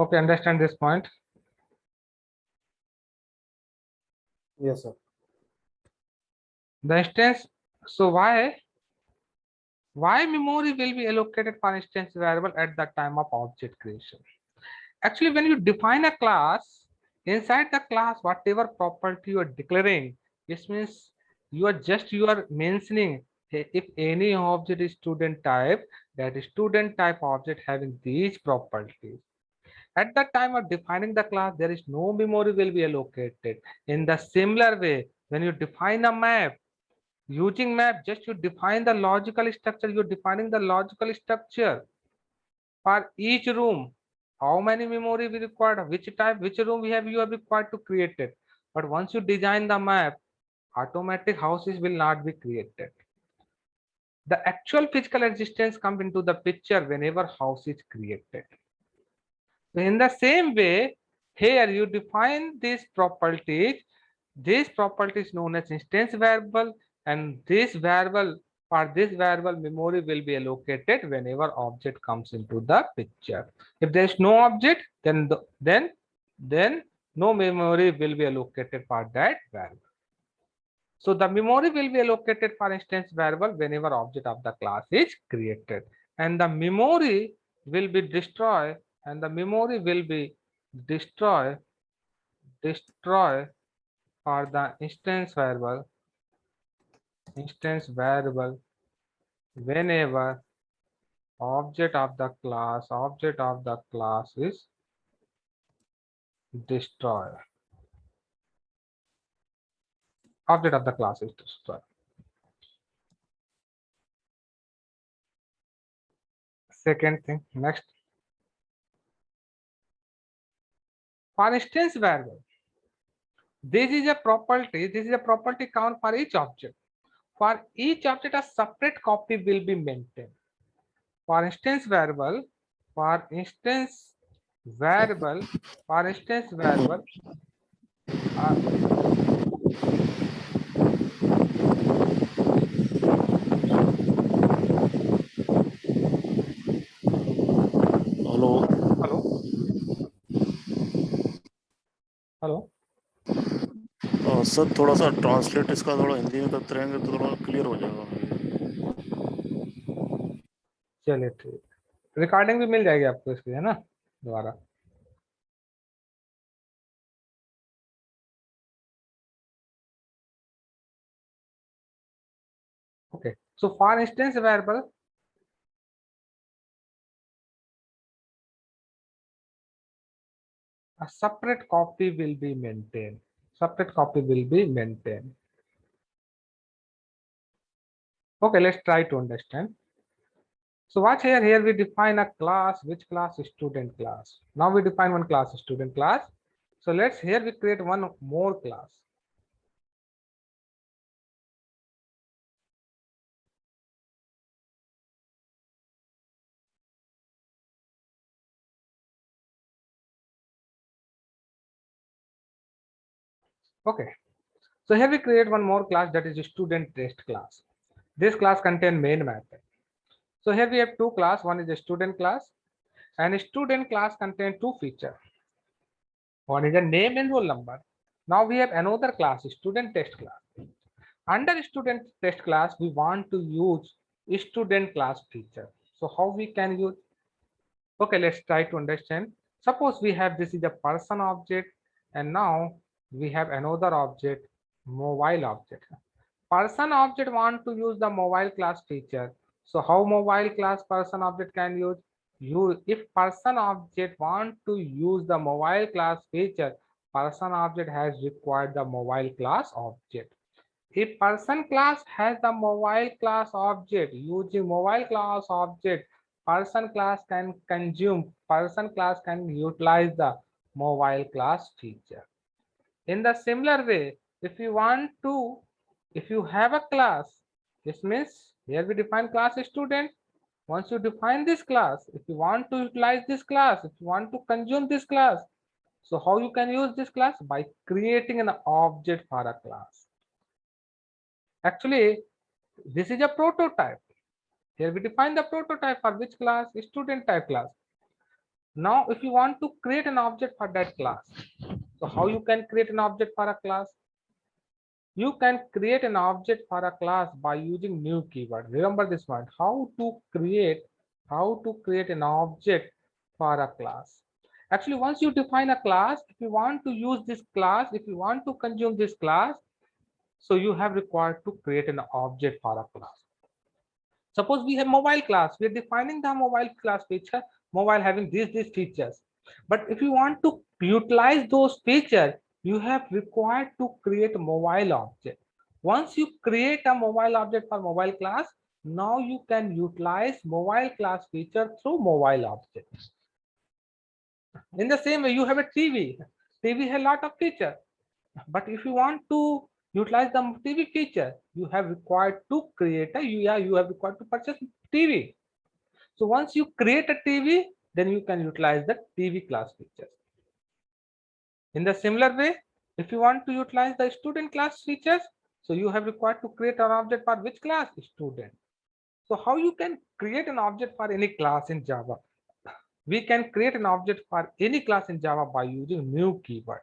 Okay, understand this point? Yes, sir. The instance, so why memory will be allocated for instance variable at the time of object creation? Actually, when you define a class, inside the class, whatever property you are declaring, this means you are mentioning, hey, if any object is student type, that is student type object having these properties. At the time of defining the class, there is no memory will be allocated. In the similar way, when you define a map, using map, just you define the logical structure, you're defining the logical structure for each room. How many memory we require, which type, which room you have required to create it. But once you design the map, automatic houses will not be created. The actual physical existence comes into the picture whenever house is created. So in the same way, here you define these properties. This property is known as instance variable, and this variable, for this variable, memory will be allocated whenever object comes into the picture. If there is no object, then no memory will be allocated for that variable. So the memory will be allocated for instance variable whenever object of the class is created, and the memory will be destroyed, and the memory will be destroyed for the instance variable whenever object of the class is destroyed. Object of the class is destroyed. Second thing, next. For instance variable, this is a property count for each object. For each object, a separate copy will be maintained. For instance variable, for instance variable, uh, hello hello, hello. Sir थोड़ा सा translate इसका थोड़ा हिंदी में करते रहेंगे तो थोड़ा clear हो जाएगा चलिए ठीक, रिकॉर्डिंग भी मिल जाएगी आपको इसकी, है ना, दोबारा. Okay, so for instance variable, a separate copy will be maintained. Okay, let's try to understand. So watch here. Here we define a class. Which class? Student class. Now we define one class, student class. So let's here we create one more class. Okay. So here we create one more class, that is a student test class. This class contain main method. So here we have two class. One is a student class, and a student class contain two features. One is a name and roll number. Now we have another class, student test class. Under student test class, we want to use student class feature. So how we can use? Okay, let's try to understand. Suppose we have, this is a person object, and now we have another object, mobile object. Person object want to use the mobile class feature. So how mobile class person object can use? If person object want to use the mobile class feature, person object has required the mobile class object. If person class has the mobile class object, using mobile class object, person class can utilize the mobile class feature. In the similar way, if you have a class, this means here we define class student. Once you define this class, if you want to utilize this class, if you want to consume this class, so how you can use this class? By creating an object for a class. Actually, this is a prototype. Here we define the prototype for which class? Student type class. Now, if you want to create an object for that class, so how you can create an object for a class? You can create an object for a class by using new keyword. Remember this one, how to create an object for a class. Actually, once you define a class, if you want to use this class, if you want to consume this class, so you have required to create an object for a class. Suppose we have mobile class, we are defining the mobile class feature, mobile having these features. But if you want to utilize those features, you have required to create a mobile object. Once you create a mobile object for mobile class, now you can utilize mobile class feature through mobile objects. In the same way, you have a TV. TV has a lot of features. But if you want to utilize the TV feature, you have required to create a you have required to purchase TV. So once you create a TV, then you can utilize the TV class features. In the similar way, if you want to utilize the student class features, so you have required to create an object for which class? Student. So how you can create an object for any class in Java? We can create an object for any class in Java by using new keyword.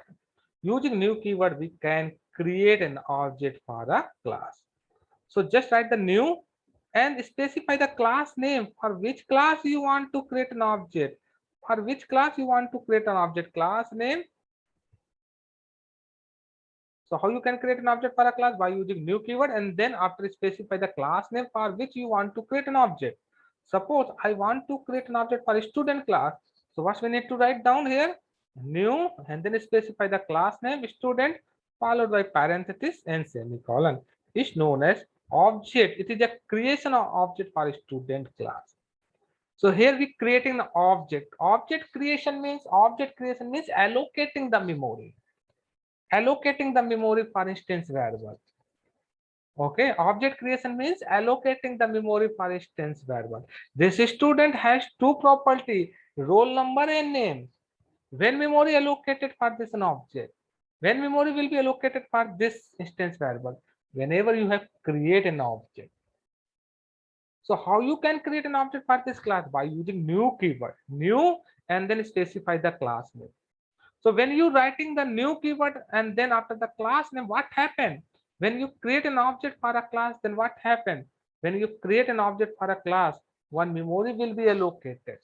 Using new keyword, we can create an object for a class. So just write the new and specify the class name for which class you want to create an object. For which class you want to create an object, class name. So how you can create an object for a class? By using new keyword, and then after specify the class name for which you want to create an object. Suppose I want to create an object for a student class. So what we need to write down here? New, and then specify the class name student followed by parenthesis and semicolon is known as object. It is a creation of object for a student class. So here we creating the object. Object creation means allocating the memory. Allocating the memory for instance variable. Okay, object creation means allocating the memory for instance variable. This student has two property, roll number and name. When memory allocated for this an object, when memory will be allocated for this instance variable, whenever you have create an object. So how you can create an object for this class? By using new keyword, new, and then specify the class name. So when you writing the new keyword and then after the class name, what happened? When you create an object for a class, then what happened? When you create an object for a class, one memory will be allocated.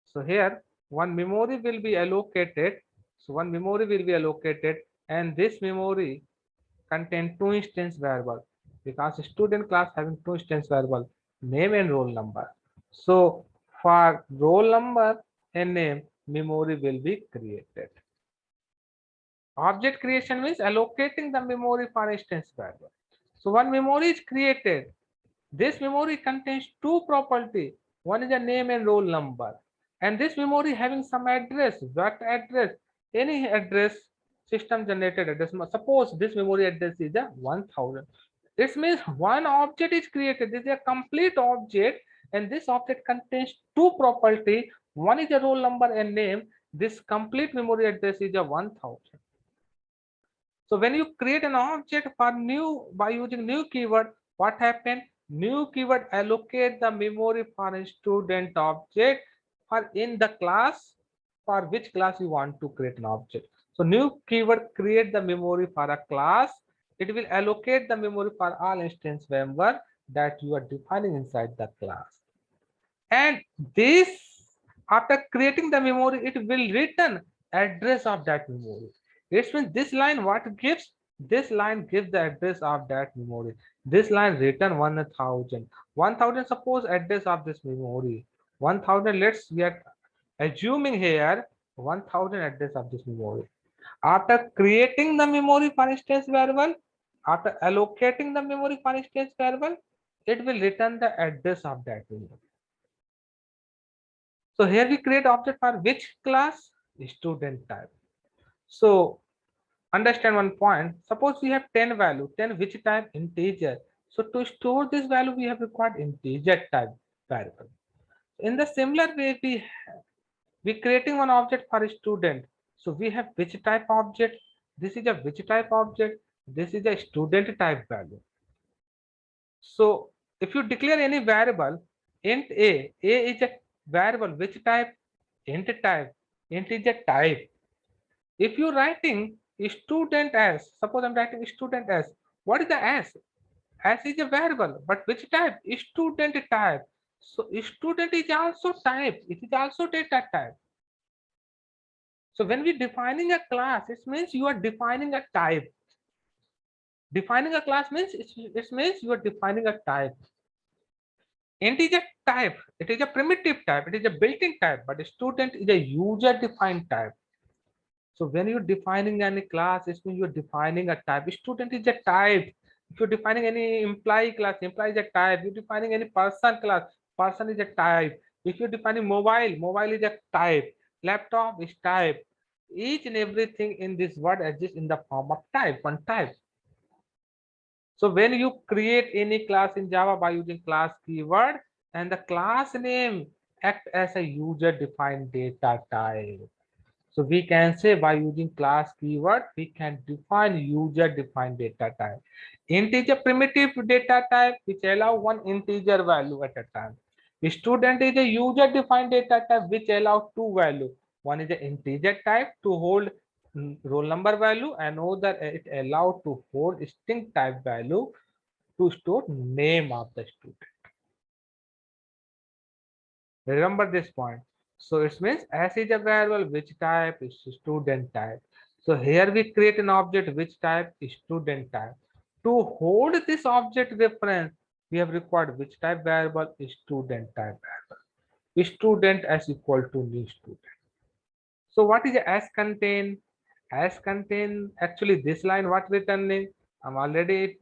So here one memory will be allocated. So one memory will be allocated, and this memory contain two instance variable because student class having two instance variable, name and roll number. So for roll number and name, memory will be created. Object creation means allocating the memory for instance variable. So one memory is created. This memory contains two property. One is a name and roll number. And this memory having some address. What address? Any address, system generated address. Suppose this memory address is a 1000. This means one object is created. This is a complete object, and this object contains two property. One is a roll number and name. This complete memory address is a 1000. So when you create an object for new by using new keyword, what happened? New keyword allocate the memory for a student object for in the class for which class you want to create an object. So new keyword create the memory for a class. It will allocate the memory for all instance member that you are defining inside the class. And this after creating the memory, it will return address of that memory. It means this line what gives? This line gives the address of that memory. This line return 1000. 1000 suppose address of this memory. 1000, let's get assuming here 1000 address of this memory. After creating the memory for instance variable, after allocating the memory for instance variable, it will return the address of that memory. So here we create object for which class? Student type. So understand one point. Suppose we have 10 value, 10 which type? Integer. So to store this value, we have required integer type variable. In the similar way, we creating one object for a student. So we have which type object? This is a which type object. This is a student type value. So if you declare any variable, int a is a variable which type? int type. Int is a type. If you're writing student s, suppose I'm writing student s, what is the s? S is a variable, but which type? Student type. So student is also type. It is also data type. So when we defining a class, it means you are defining a type. Defining a class means it means you are defining a type. Int is a type. It is a primitive type. It is a built-in type, but student is a user-defined type. So when you're defining any class, it means you're defining a type. Student is a type. If you're defining any employee class, employee is a type. You're defining any person class, person is a type. If you're defining mobile, mobile is a type. Laptop is type. Each and everything in this word exists in the form of type, one type. So when you create any class in Java by using class keyword, and the class name act as a user defined data type. So we can say by using class keyword, we can define user defined data type. Int is a primitive data type which allow one integer value at a time. Student is a user defined data type which allow two value. One is an integer type to hold roll number value, and another it allow to hold string type value to store name of the student. Remember this point. So it means S is a variable which type is student type. So here we create an object which type is student type. To hold this object reference, we have required which type variable is student type variable. Student as equal to new student. So what is as contain? As contain, actually this line what returning? I'm already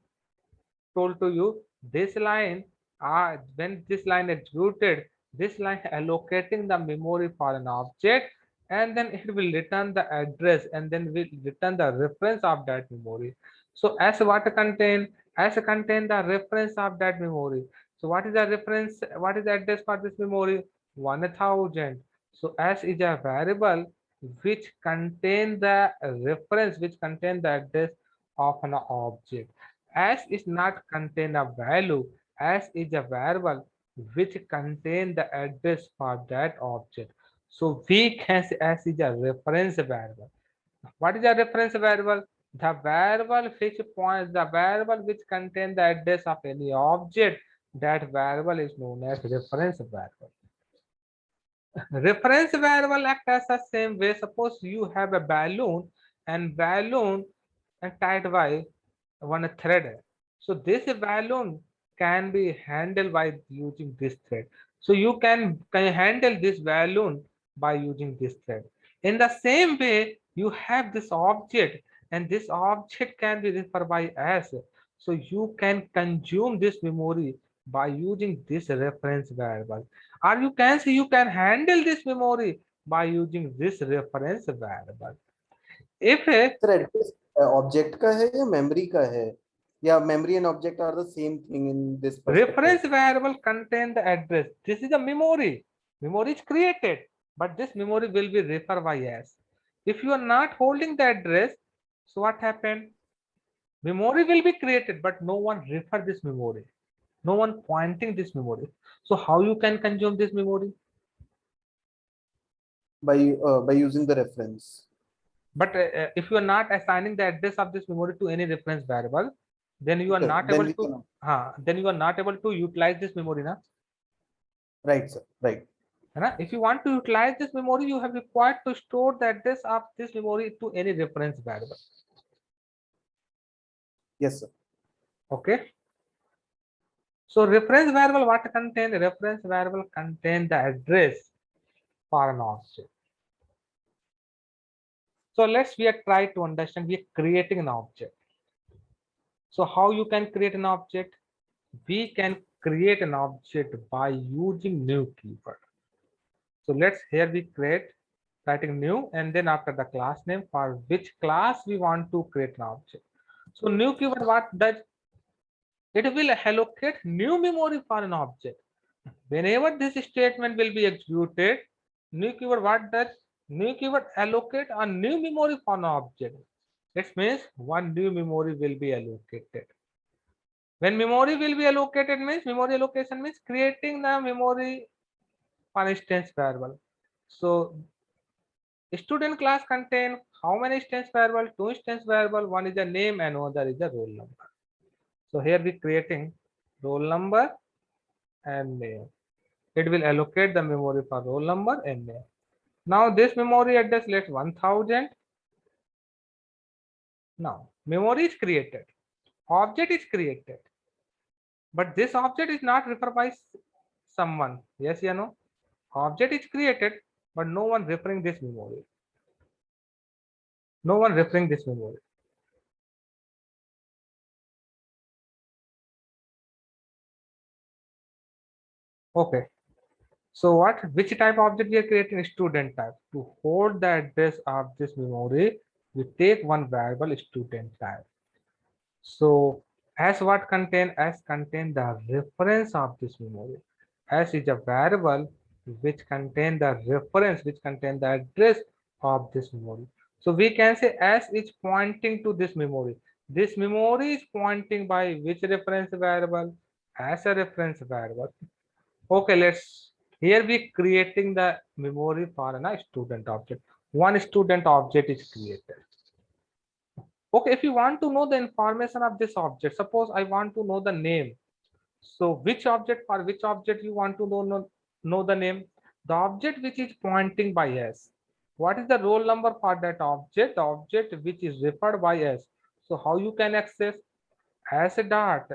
told to you this line, when this line executed, this line allocating the memory for an object, and then it will return the address, and then will return the reference of that memory. So as what contain? As contain the reference of that memory. So what is the reference? What is the address for this memory? 1000. So as is a variable which contain the reference, which contain the address of an object. As is not contain a value, as is a variable which contain the address for that object. So we can say as is a reference variable. What is a reference variable? The variable which points, the variable which contain the address of any object, that variable is known as reference variable. Reference variable act as the same way. Suppose you have a balloon, and balloon and tied by one thread. So this balloon can be handled by using this thread. So you can handle this balloon by using this thread. In the same way, you have this object, and this object can be referred by as. So you can consume this memory by using this reference variable. Or you can say you can handle this memory by using this reference variable. If a sir address object का है या memory का है या memory and object are the same thing in this perspective? reference variable contain the address, this is a memory. Memory is created, but this memory will be referred by as. If you are not holding the address, so what happened? Memory will be created, but no one refer this memory. No one pointing this memory. So how you can consume this memory? By using the reference. But if you are not assigning the address of this memory to any reference variable, then you are Okay, not then able we to then you are not able to utilize this memory now. Right, sir. Right. If you want to utilize this memory, you have required to store the address of this memory to any reference variable. Yes, sir. Okay. So reference variable what contain? Reference variable contain the address for an object. So let's we are try to understand, we are creating an object. So how you can create an object? We can create an object by using new keyword. So let's here we create writing new, and then after the class name for which class we want to create an object. So new keyword what does? It will allocate new memory for an object. Whenever this statement will be executed, new keyword what does? New keyword allocate a new memory for an object. This means one new memory will be allocated. When memory will be allocated means memory allocation means creating the memory for instance variable. So student class contain how many instance variable? 2 instance variable. One is a name and another is a roll number. So here we creating roll number and name. It will allocate the memory for roll number and name. Now this memory address, let's 1000. Now memory is created, object is created, but this object is not referred by someone. Yes, you know, object is created, but no one referring this memory. No one referring this memory. Okay. So which type of object we are creating? Student type. To hold the address of this memory, we take one variable student type. So as what contain? As contain the reference of this memory. As is a variable which contain the reference, which contain the address of this memory. So we can say as is pointing to this memory. This memory is pointing by which reference variable? As a reference variable. Okay, let's here we creating the memory for a student object. One student object is created. Okay, if you want to know the information of this object, suppose I want to know the name. So which object, for which object you want to know the name? The object which is pointing by S. What is the roll number for that object? The object which is referred by S. So how you can access? As a dot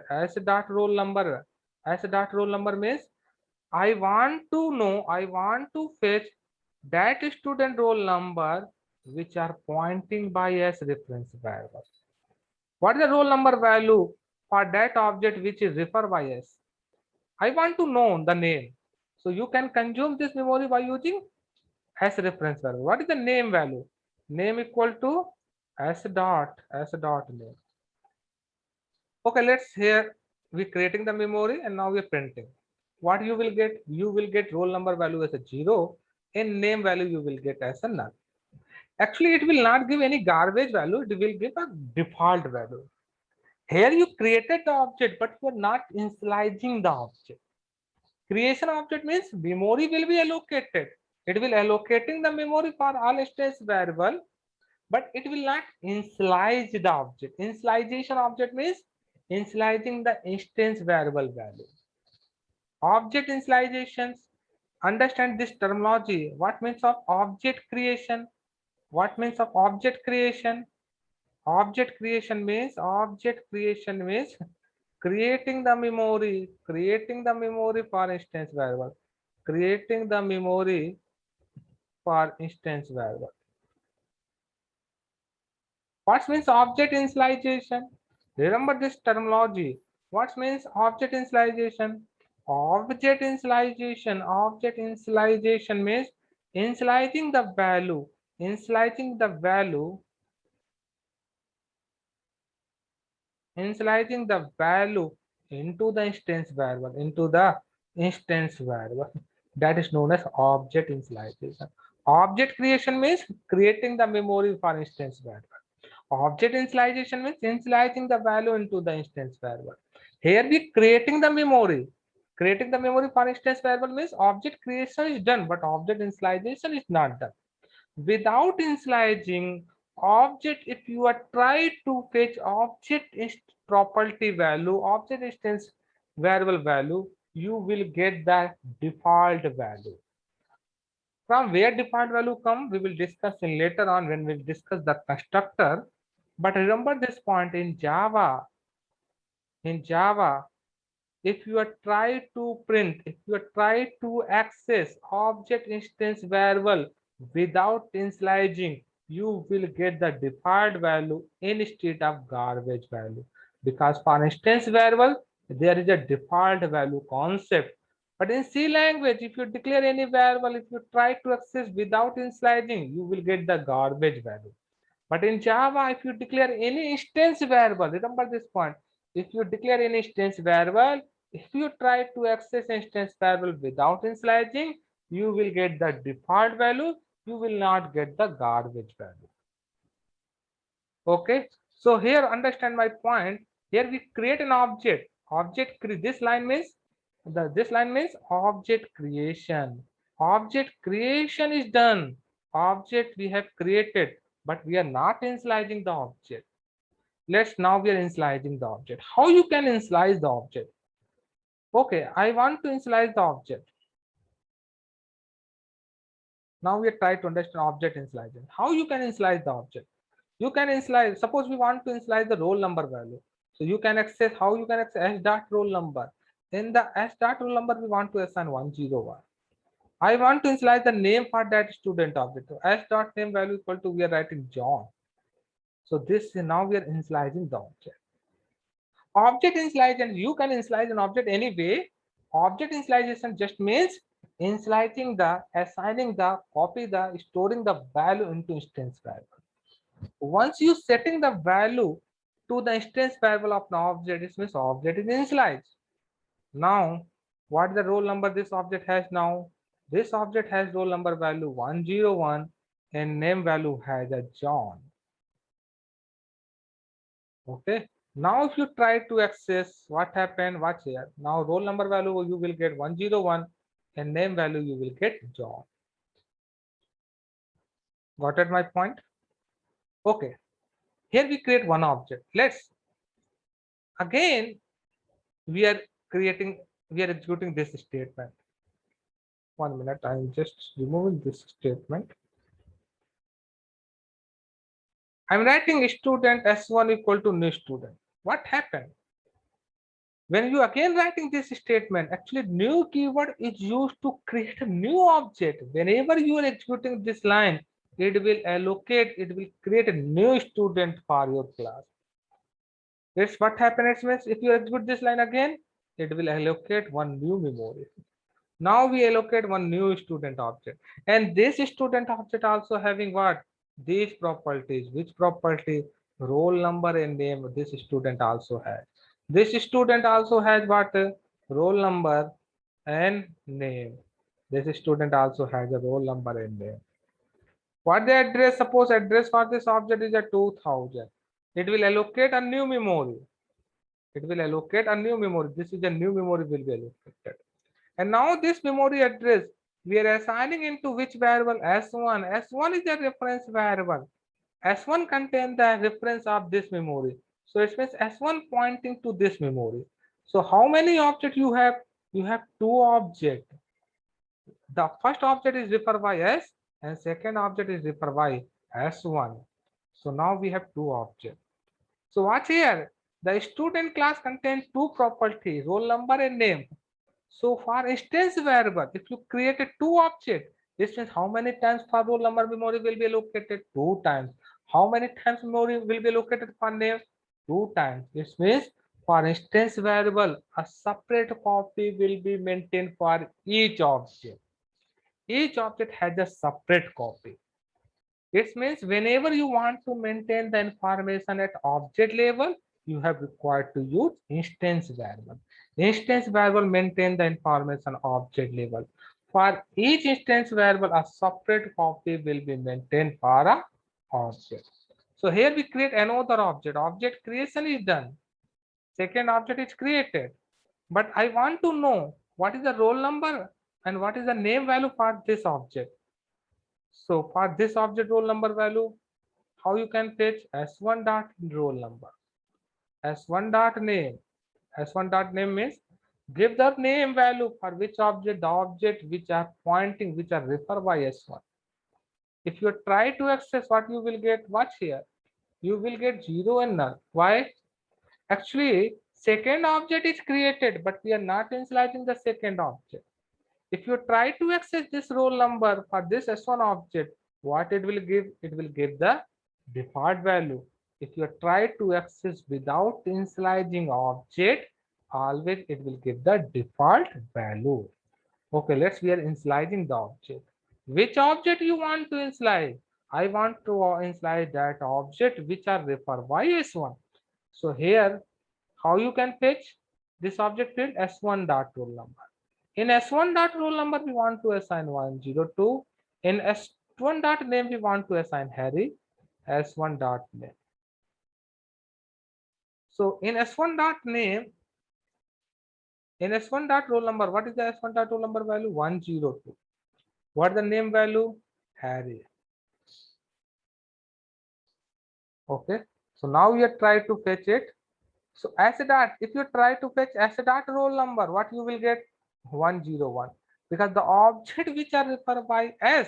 roll number. As a dot roll number means I want to know, I want to fetch that student roll number which are pointing by as reference variable. What is the roll number value for that object which is referred by as? I want to know the name. So you can consume this memory by using as reference variable. What is the name value? Name equal to as dot name. Okay, let's here we creating the memory and now we're printing. What you will get? You will get roll number value as a 0 and name value you will get as a null. Actually, it will not give any garbage value. It will give a default value. Here you created the object, but you are not initializing the object. Creation object means memory will be allocated. It will allocating the memory for all instance variable, but it will not initialize the object. Initialization object means initializing the instance variable value. Object initializations. Understand this terminology. What means of object creation? What means of object creation? Object creation means creating the memory for instance variable. Creating the memory for instance variable. What means object initialization? Remember this terminology. What means object initialization? Object initialization means initializing the value into the instance variable. That is known as object initialization. Object creation means creating the memory for instance variable. Object initialization means initializing the value into the instance variable. Here we creating the memory. Creating the memory for instance variable means object creation is done, but object initialization is not done. Without initializing object, if you are try to fetch object property value, object instance variable value, you will get the default value. From where default value come, we will discuss in later on when we discuss the constructor. But remember this point in Java, if you are try to access object instance variable without initializing, you will get the default value instead of garbage value, because for instance variable there is a default value concept. But in C language, if you declare any variable, if you try to access without initializing, you will get the garbage value. But in Java, if you declare any instance variable, remember this point, if you declare any instance variable, if you try to access instance variable without initializing, you will get the default value, you will not get the garbage value. Okay, so here understand my point. Here we create an object. This line means object creation. Object creation is done. Object we have created, but we are not initializing the object. Now we are initializing the object. How you can initialize the object? Okay, I want to initialize the object. Now we are trying to understand object initialization. How you can initialize the object? You can initialize, suppose we want to initialize the roll number value. So you can access, how you can access s dot roll number. In the s dot roll number, we want to assign 101. I want to initialize the name for that student object. So s dot name value equal to, we are writing John. So this, now we are initializing the object. Object initialization, you can initialize an object anyway. Object initialization just means initializing the, assigning the, copy the, storing the value into instance variable. Once you setting the value to the instance variable of the object, it means object is initialized. Now, what is the roll number this object has now? This object has roll number value 101 and name value has a John. Okay. Now, if you try to access, what happened? Watch here. Now, roll number value you will get 101 and name value you will get John. Got at my point? Okay. Here we create one object. Let's again, we are executing this statement. 1 minute, I'm just removing this statement. I'm writing student s1 equal to new student. What happened? When you again writing this statement, actually new keyword is used to create a new object. Whenever you are executing this line, it will create a new student for your class. That's what happens. Means if you execute this line again, it will allocate one new memory. Now we allocate one new student object, and this student object also having what? These properties. Which property? Roll number and name. This student also has. This student also has what? Roll number and name. This student also has a roll number and name. What the address? Suppose address for this object is a 2000. It will allocate a new memory. It will allocate a new memory. This is a new memory will be allocated. And now this memory address, we are assigning into which variable? S1. S1 is a reference variable. S1 contains the reference of this memory. So it means S1 pointing to this memory. So how many objects you have? You have two objects. The first object is referred by S and second object is referred by S1. So now we have two objects. So watch here. The student class contains two properties, roll number and name. So for instance variable, if you created two objects, this means how many times for roll number memory will be allocated? 2 times. How many times memory will be allocated for name? 2 times. This means for instance variable, a separate copy will be maintained for each object. Each object has a separate copy. It means whenever you want to maintain the information at object level, you have required to use instance variable. Instance variable maintain the information object level. For each instance variable, a separate copy will be maintained for a object. So here we create another object. Object creation is done. Second object is created. But I want to know what is the roll number and what is the name value for this object. So for this object roll number value, how you can fetch s1 dot roll number, s1 dot name. S1 dot name means give the name value for which object, the object which are pointing, which are referred by s1. If you try to access, what you will get? Watch here. You will get 0 and null. Why? Actually, second object is created, but we are not initializing the second object. If you try to access this roll number for this S1 object, what it will give? It will give the default value. If you try to access without initializing object, always it will give the default value. Okay, we are initializing the object. Which object you want to initialize? I want to initialize that object which are referred by S1. So here, how you can fetch this object field? S1 dot roll number. In S1 dot roll number, we want to assign 102. In S1 dot name, we want to assign Harry. S1 dot name. So in S1 dot name, in S1 dot roll number, what is the S1 dot roll number value? 102. What the name value? Harry. Okay. So now you try to fetch it. So as a dart, if you try to fetch as a dart roll number, what you will get? 101, because the object which are referred by as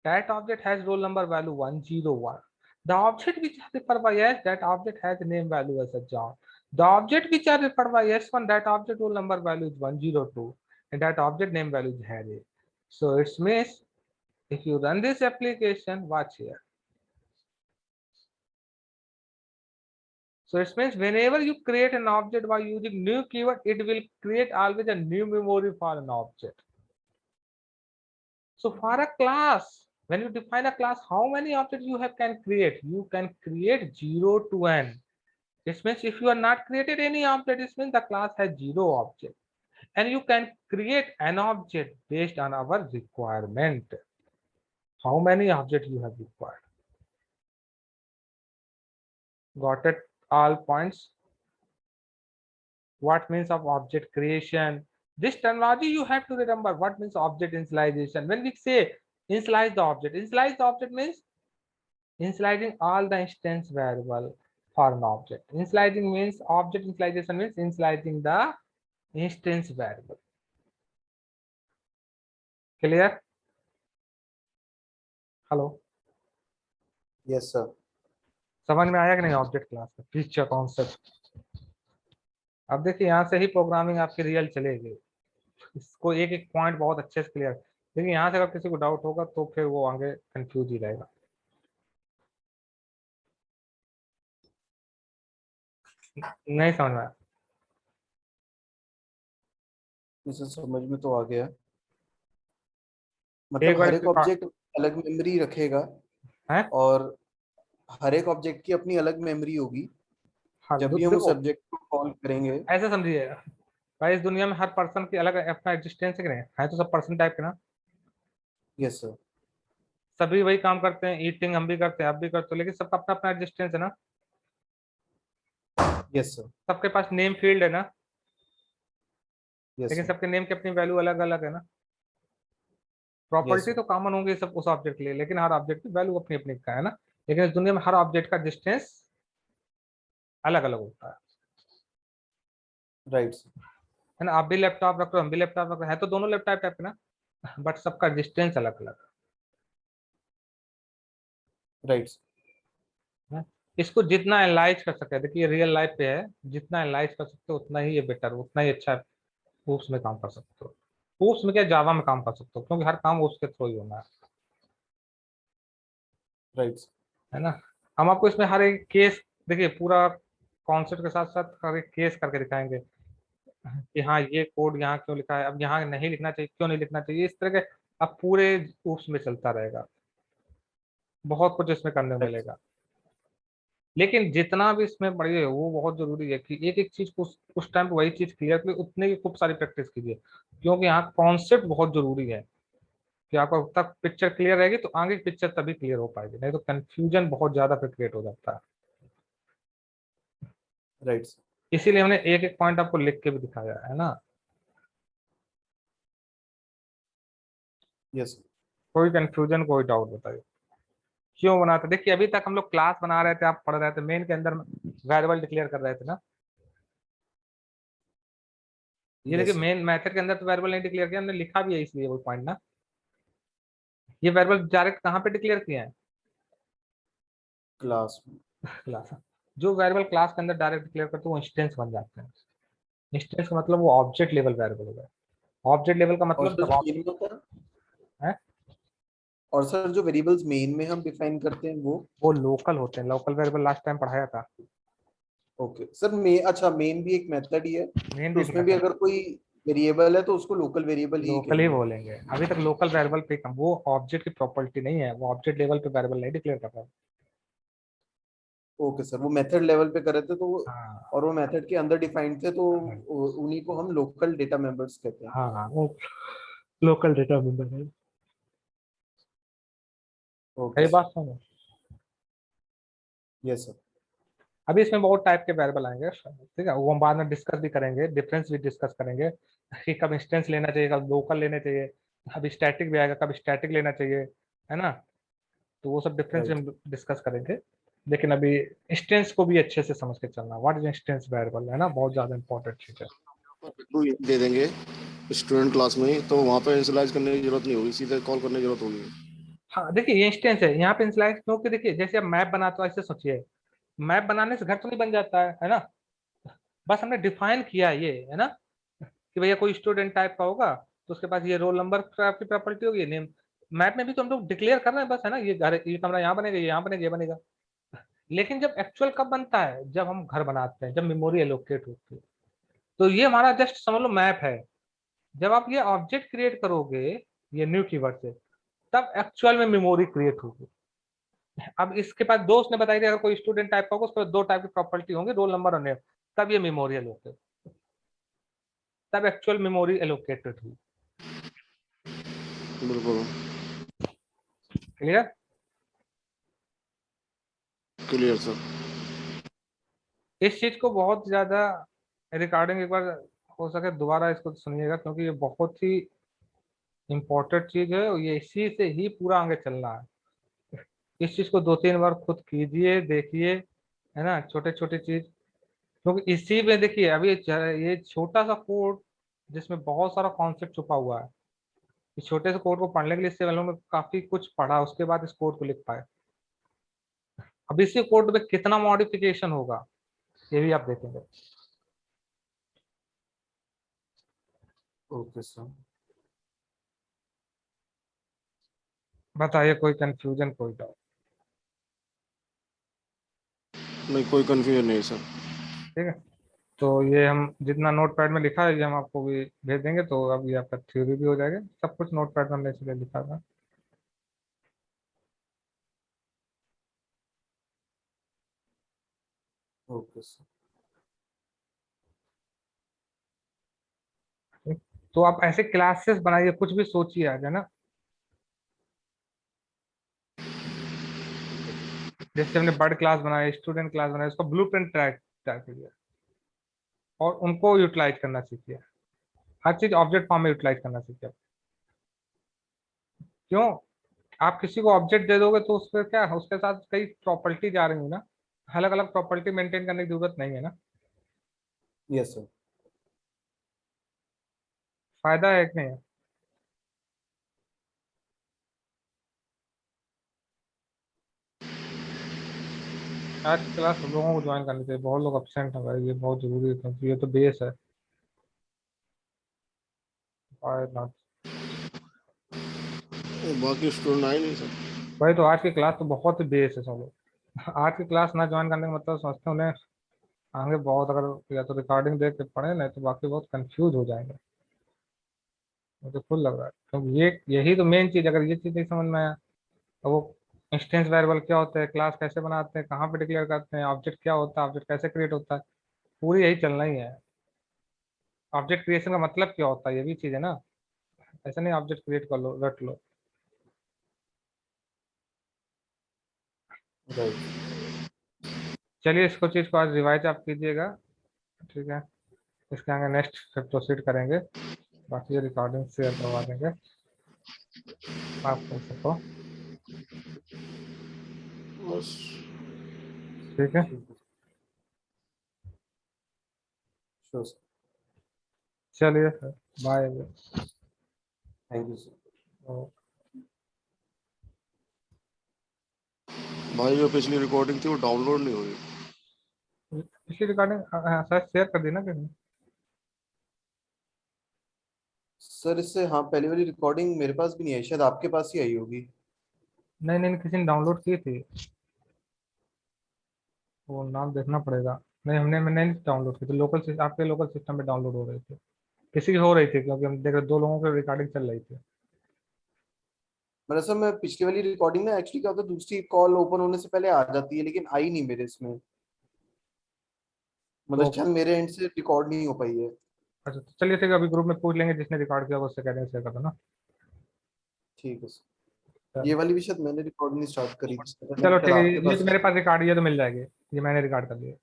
that object has roll number value 101. The object which are referred by as that object has name value as a John. The object which are referred by S1, that object roll number value is 102, and that object name value is Harry. So it means if you run this application, watch here. So it means whenever you create an object by using new keyword, it will create always a new memory for an object. So for a class, when you define a class, how many objects you can create? You can create 0 to n. This means if you are not created any object, this means the class has 0 object. And you can create an object based on our requirement. How many objects you have required? Got it? All points. What means of object creation? This terminology you have to remember. What means object initialization? When we say initialize the object means initializing all the instance variable for an object. Initializing means object initialization means initializing the instance variable. Clear? Hello? Yes, sir. समझ में आया कि नहीं object class का feature concept? अब देखिए यहाँ से ही प्रोग्रामिंग आपकी रियल चलेगी. इसको एक एक पॉइंट बहुत अच्छे से क्लियर. लेकिन यहाँ से अगर किसी को डाउट होगा तो फिर वो आगे कंफ्यूज ही रहेगा. नहीं समझ में आया? इसे समझ में तो आ गया. एक मतलब बार हर एक इसके ऑब्जेक्ट अलग मेमोरी रखेगा है? और हर एक ऑब्जेक्ट की अपनी अलग मेमोरी होगी. हाँ, जब भी हम उस देखो, ऑब्जेक्ट को कॉल करेंगे. ऐसे समझिए भाई, इस दुनिया में हर पर्सन की अलग अपना एग्जिस्टेंस है तो सब पर्सन टाइप के ना. Yes sir. सभी वही काम करते हैं, ईटिंग हम भी करते हैं, आप भी करते हो, लेकिन सबका अपना अपना एग्जिस्टेंस है ना. Yes sir. सबके पास नेम फील्ड है ना, यस लेकिन सर. सबके नेम की अपनी वैल्यू अलग अलग है ना. प्रॉपर्टी तो कॉमन होंगी सब उस ऑब्जेक्ट के लिए, लेकिन हर ऑब्जेक्ट की वैल्यू अपनी अपनी का है ना. लेकिन इस दुनिया में हर ऑब्जेक्ट का डिस्टेंस अलग अलग होता है. राइट है ना. आप भी लैपटॉप रख रहे हो, हम भी लैपटॉप रख रहे हैं, तो दोनों लैपटॉप टाइप है ना, बट सबका डिस्टेंस अलग अलग राइट. है. इसको जितना एनालाइज कर सके, देखिए रियल लाइफ पे है, जितना एनालाइज कर सकते हो उतना ही ये बेटर, उतना ही अच्छा प्रूफ्स में काम कर सकते हो. प्रूफ्स में क्या, जावा में काम कर सकते हो, क्योंकि हर काम उसके थ्रू ही होना राइट. है ना. हम आपको इसमें हर एक केस, देखिए पूरा कॉन्सेप्ट के साथ साथ हर एक केस करके दिखाएंगे कि हाँ ये कोड यहाँ क्यों लिखा है, अब यहाँ नहीं लिखना चाहिए, क्यों नहीं लिखना चाहिए, इस तरह के अब पूरे उसमें चलता रहेगा. बहुत कुछ इसमें करने को मिलेगा. लेकिन जितना भी इसमें बढ़िए वो बहुत जरूरी है कि एक एक चीज को उस टाइम पे वही चीज क्लियर करिए, उतने की खूब सारी प्रैक्टिस कीजिए, क्योंकि यहाँ कॉन्सेप्ट बहुत जरूरी है कि आपको अब तक पिक्चर क्लियर रहेगी तो आगे की पिक्चर तभी क्लियर हो पाएगी, नहीं तो कंफ्यूजन बहुत ज्यादा फिर क्रिएट हो जाता है. राइट. इसीलिए हमने एक एक पॉइंट आपको लिख के भी दिखाया है ना. यस. कोई कंफ्यूजन, कोई डाउट बताइए क्यों बनाते. देखिए अभी तक हम लोग क्लास बना रहे थे, आप पढ़ रहे थे, मेन के अंदर वेरिएबल डिक्लेयर कर रहे थे ना. ये देखिए मेन मेथड के अंदर तो वेरिएबल नहीं डिक्लेयर किया, हमने लिखा भी है इसलिए वो पॉइंट ना. ये वेरिएबल डायरेक्ट कहाँ पे डिक्लेयर किया है? क्लास. क्लास. जो वेरिएबल क्लास के अंदर डायरेक्ट डिक्लेयर करते हैं वो इंस्टेंस बन जाते हैं. इंस्टेंस का मतलब वो ऑब्जेक्ट लेवल वेरिएबल हो गया. ऑब्जेक्ट लेवल का और मतलब सर है, और सर जो वेरिएबल्स मेन में हम डिफाइन करते हैं वो लोकल होते हैं. लोकल वेरिएबल लास्ट टाइम पढ़ाया था. Okay sir. अच्छा, मेन भी एक मेथड ही है, मेन तो भी उसमें भी अगर कोई वेरिएबल है तो उसको लोकल वेरिएबल ही लोकल ही कहेंगे. बोलेंगे. अभी तक लोकल वेरिएबल पे कम, वो ऑब्जेक्ट की प्रॉपर्टी नहीं है, वो ऑब्जेक्ट लेवल पे वेरिएबल नहीं डिक्लेयर कर रहा है. Okay sir. वो मेथड लेवल पे कर रहे थे तो हाँ और वो मेथड के अंदर डिफाइंड थे तो उन्हीं को हम लोकल डेटा मेंबर्स कहते हैं. हाँ, वो लोकल डेटा मेंबर है. ओके. सही बात समझो. Yes sir. अभी इसमें बहुत टाइप के वेरिएबल आएंगे, ठीक है, वो हम बाद में डिस्कस भी करेंगे, डिफरेंस भी डिस्कस करेंगे कि कब इंस्टेंस लेना चाहिए, कब लोकल लेने चाहिए. अभी स्टैटिक भी आएगा, कभी स्टैटिक लेना चाहिए, है ना। तो वो सब डिफरेंस Right. हम डिस्कस करेंगे। लेकिन अभी इंस्टेंस को भी अच्छे से समझ के चलना, व्हाट इज इंस्टेंस वेरिएबल, है ना, बहुत ज्यादा इंपॉर्टेंट चीज है। बिट्टू ये दे देंगे स्टूडेंट क्लास में ही, तो वहाँ पे इनिशियलाइज करने की जरूरत नहीं होगी, सीधे कॉल करने की जरूरत होगी। हाँ देखिए ये इंस्टेंस है यहाँ पे इनिशियलाइज, क्योंकि देखिए जैसे अब मैप बनाते हो ऐसे सोचिए, मैप बनाने से घर तो नहीं बन जाता है ना। बस हमने डिफाइन किया ये, है ना, कि भैया कोई स्टूडेंट टाइप का होगा तो उसके पास ये रोल नंबर आपकी प्रॉपर्टी होगी, नेम। मैप में भी तो हम लोग डिक्लेयर कर रहे हैं बस, है ना, ये घर, ये कमरा यहाँ बनेगा, ये यहाँ बनेगा, ये बनेगा। लेकिन जब एक्चुअल कब बनता है, जब हम घर बनाते हैं, जब मेमोरी एलोकेट होती है। तो ये हमारा जस्ट समझ लो मैप है। जब आप ये ऑब्जेक्ट क्रिएट करोगे ये न्यू कीवर्ड से, तब एक्चुअल में मेमोरी क्रिएट होगी। अब इसके पास दोस्त ने बताया कि अगर कोई स्टूडेंट टाइप का होगा उसके पास दो टाइप की प्रॉपर्टी होंगे, रोल नंबर और नेम, तब ये मेमोरी एलोकेट, तब एक्चुअल मेमोरी एलोकेटेड हुई। बिल्कुल क्लियर। Clear sir. इस चीज को बहुत ज्यादा रिकॉर्डिंग एक बार हो सके दोबारा इसको सुनिएगा, क्योंकि ये बहुत ही इंपॉर्टेंट चीज है और ये इसी से ही पूरा आगे चलना है। इस चीज को दो तीन बार खुद कीजिए, देखिए, है ना, छोटे छोटे चीज, क्योंकि इसी में देखिए अभी ये छोटा सा कोड जिसमें बहुत सारा कॉन्सेप्ट छुपा हुआ है। इस छोटे से कोड को पढ़ने के लिए इससे हम लोगों ने काफी कुछ पढ़ा, उसके बाद इस कोड को लिख पाए। अब इसी कोड में कितना मॉडिफिकेशन होगा ये भी आप देखेंगे। Okay, sir. बताइए कोई कंफ्यूजन, कोई डाउट। नहीं कोई कंफ्यूजन नहीं सर। ठीक है, तो ये हम जितना नोट पैड में लिखा है ये हम आपको भी भेज देंगे, तो अब ये आपका थ्योरी भी हो जाएगा, सब कुछ नोट पैड में हमने इसलिए लिखा था। Okay, sir. ठीक? तो आप ऐसे क्लासेस बनाइए, कुछ भी सोचिए आज, है ना। जैसे हमने बर्ड क्लास बनाया, स्टूडेंट क्लास बनाया, उसका ब्लू प्रिंट तैयार करिए और उनको यूटिलाइज करना सीखिए। हर चीज ऑब्जेक्ट फॉर्म में यूटिलाइज करना सीखिए। क्यों, आप किसी को ऑब्जेक्ट दे दोगे तो उस पर क्या है, उसके साथ कई प्रॉपर्टी जा रही है ना, अलग अलग प्रॉपर्टी मेंटेन करने की जरूरत नहीं है ना। Yes, sir. फायदा है कि नहीं है। आज की क्लास सब लोगों को ज्वाइन करनी चाहिए, बहुत लोग अपसेंट है भाई, ये बहुत जरूरी है क्योंकि ये तो बेस है। Why not? बाकी स्टूडेंट आए नहीं सर। भाई तो आज की क्लास तो बहुत ही बेस है सब लोग। आज की क्लास ना ज्वाइन करने का मतलब समझते हैं उन्हें आगे बहुत, अगर या तो रिकॉर्डिंग देख के पढ़े नहीं तो बाकी बहुत कंफ्यूज हो जाएंगे। मुझे खुद लग रहा है, क्योंकि ये यही तो मेन चीज, अगर ये चीज नहीं समझ में आया तो वो इंस्टेंस वेरिएबल क्या होता है, क्लास कैसे बनाते हैं, कहाँ पे डिक्लेयर करते हैं, ऑब्जेक्ट क्या होता है, ऑब्जेक्ट कैसे क्रिएट होता है, पूरी यही चलना ही है। ऑब्जेक्ट क्रिएशन का मतलब क्या होता है ये भी चीज है ना, ऐसा नहीं ऑब्जेक्ट क्रिएट कर लो रट लो। Right. चलिए इसको चीज को आज रिवाइज आप कीजिएगा, ठीक है। इसके आगे नेक्स्ट फिर प्रोसीड करेंगे, बाकी ये रिकॉर्डिंग शेयर करवा देंगे आप सबको, बस ठीक है। Sure, sir. चलिए फिर बाय। Thank you, sir. भाई जो पिछली रिकॉर्डिंग थी वो डाउनलोड नहीं हो रही। पिछली रिकॉर्डिंग शायद शेयर कर दी ना कहीं। सर इससे हाँ पहली वाली रिकॉर्डिंग मेरे पास भी नहीं आई, शायद आपके पास ही आई होगी। नहीं नहीं किसी ने डाउनलोड की थी, वो नाम देखना पड़ेगा। नहीं हमने मैंने नहीं डाउनलोड की थी, लोकल आपके लोकल सिस्टम पे डाउनलोड हो रही थी, किसी की हो रही थी, क्योंकि हम देख रहे दो लोगों की रिकॉर्डिंग चल रही थी। मतलब सर मैं पिछली वाली रिकॉर्डिंग में एक्चुअली क्या होता है, दूसरी कॉल ओपन होने से पहले आ जाती है लेकिन आई नहीं मेरे इसमें, तो मतलब शायद मेरे एंड से रिकॉर्ड नहीं हो पाई है। अच्छा तो चलिए ठीक है, अभी ग्रुप में पूछ लेंगे जिसने रिकॉर्ड किया होगा उससे कह देंगे शेयर कर दो ना। ठीक है सर। ये चलो वाली भी शायद मैंने रिकॉर्ड नहीं स्टार्ट करी थी, चलो शायद ठीक है, आपके ये पास तो ही। मेरे पास रिकॉर्ड, ये तो मिल जाएगी, ये मैंने रिकॉर्ड कर लिया,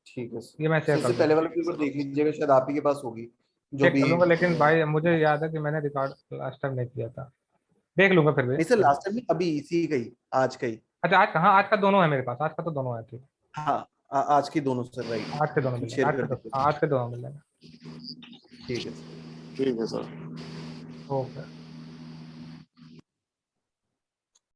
ठीक है सर। ये मैं शेयर सर कर इससे पहले दूंगा। वाला पेपर देख लीजिएगा, शायद आप ही के पास होगी, जो चेक भी कर लूंगा, लेकिन भाई मुझे याद है कि मैंने रिकॉर्ड लास्ट टाइम नहीं किया था, देख लूंगा फिर भी। नहीं सर, लास्ट टाइम अभी इसी का ही, आज का ही। अच्छा आज का, हाँ आज का दोनों है मेरे पास, आज का तो दोनों है, ठीक। हाँ आज की दोनों सर, राइट। आज के दोनों मिल शेयर आज कर के दो, दीजिए। हाँ, आज के दोनों मिल जाएगा। ठीक है। ठीक है सर। ओके।